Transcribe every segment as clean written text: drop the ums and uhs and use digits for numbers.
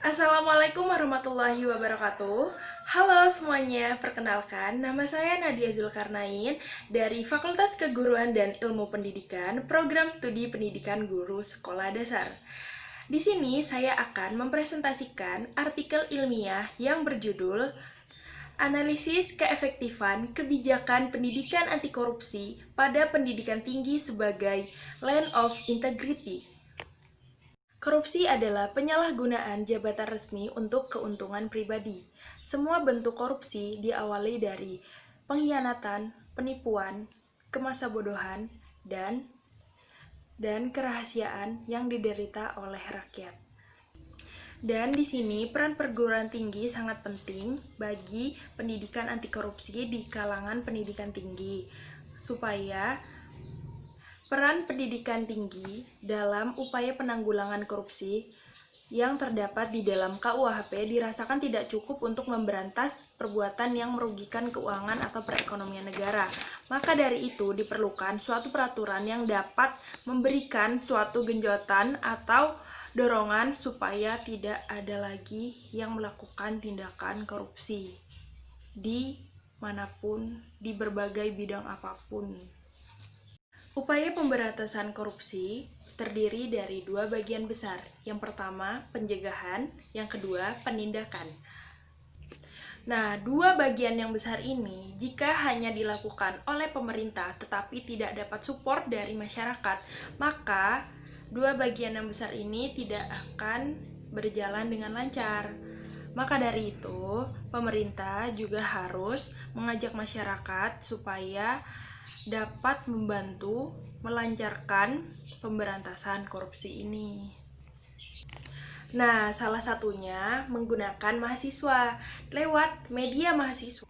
Assalamualaikum warahmatullahi wabarakatuh. Halo semuanya, perkenalkan nama saya Nadia Zulkarnain dari Fakultas Keguruan dan Ilmu Pendidikan, Program Studi Pendidikan Guru Sekolah Dasar. Di sini saya akan mempresentasikan artikel ilmiah yang berjudul Analisis Keefektifan Kebijakan Pendidikan Anti Korupsi pada Pendidikan Tinggi sebagai Land of Integrity. Korupsi adalah penyalahgunaan jabatan resmi untuk keuntungan pribadi. Semua bentuk korupsi diawali dari pengkhianatan, penipuan, kemasabodohan, dan kerahasiaan yang diderita oleh rakyat. Dan di sini peran perguruan tinggi sangat penting bagi pendidikan anti korupsi di kalangan pendidikan tinggi, supaya peran pendidikan tinggi dalam upaya penanggulangan korupsi yang terdapat di dalam KUHP dirasakan tidak cukup untuk memberantas perbuatan yang merugikan keuangan atau perekonomian negara. Maka dari itu diperlukan suatu peraturan yang dapat memberikan suatu genjotan atau dorongan supaya tidak ada lagi yang melakukan tindakan korupsi di manapun, di berbagai bidang apapun. Upaya pemberantasan korupsi terdiri dari dua bagian besar. Yang pertama, pencegahan, yang kedua, penindakan. Nah, dua bagian yang besar ini jika hanya dilakukan oleh pemerintah tetapi tidak dapat support dari masyarakat, maka dua bagian yang besar ini tidak akan berjalan dengan lancar. Maka dari itu, pemerintah juga harus mengajak masyarakat supaya dapat membantu melancarkan pemberantasan korupsi ini. Nah, salah satunya menggunakan mahasiswa lewat media mahasiswa.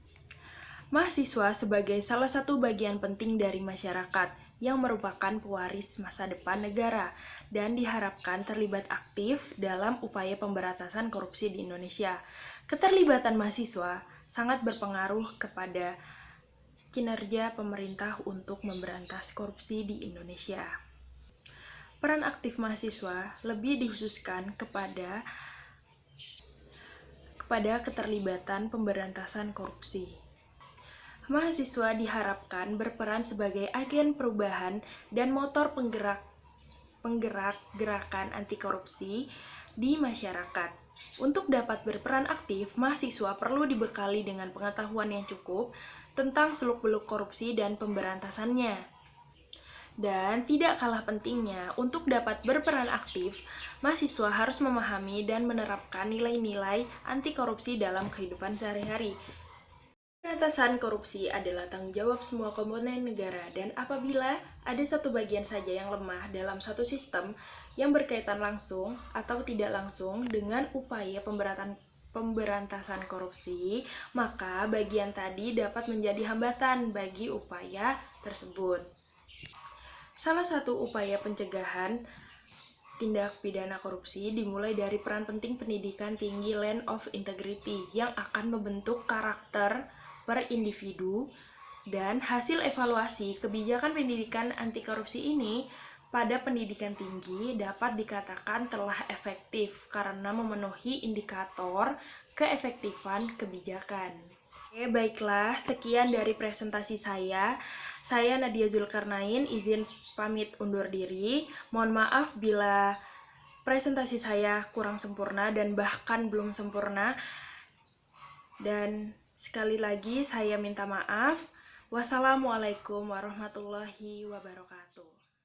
Mahasiswa sebagai salah satu bagian penting dari masyarakat yang merupakan pewaris masa depan negara dan diharapkan terlibat aktif dalam upaya pemberantasan korupsi di Indonesia. Keterlibatan mahasiswa sangat berpengaruh kepada kinerja pemerintah untuk memberantas korupsi di Indonesia. Peran aktif mahasiswa lebih dikhususkan kepada keterlibatan pemberantasan korupsi. Mahasiswa diharapkan berperan sebagai agen perubahan dan motor penggerak gerakan anti korupsi di masyarakat. Untuk dapat berperan aktif, mahasiswa perlu dibekali dengan pengetahuan yang cukup tentang seluk-beluk korupsi dan pemberantasannya. Dan tidak kalah pentingnya, untuk dapat berperan aktif, mahasiswa harus memahami dan menerapkan nilai-nilai anti korupsi dalam kehidupan sehari-hari. Pemberantasan korupsi adalah tanggung jawab semua komponen negara, dan apabila ada satu bagian saja yang lemah dalam satu sistem yang berkaitan langsung atau tidak langsung dengan upaya pemberantasan korupsi, maka bagian tadi dapat menjadi hambatan bagi upaya tersebut. Salah satu upaya pencegahan tindak pidana korupsi dimulai dari peran penting pendidikan tinggi Land of Integrity yang akan membentuk karakter per individu, dan hasil evaluasi kebijakan pendidikan anti korupsi ini pada pendidikan tinggi dapat dikatakan telah efektif karena memenuhi indikator keefektifan kebijakan. Oke, baiklah, sekian dari presentasi saya. Saya Nadia Zulkarnain, izin pamit undur diri. Mohon maaf bila presentasi saya kurang sempurna dan bahkan belum sempurna. Dan sekali lagi saya minta maaf. Wassalamualaikum warahmatullahi wabarakatuh.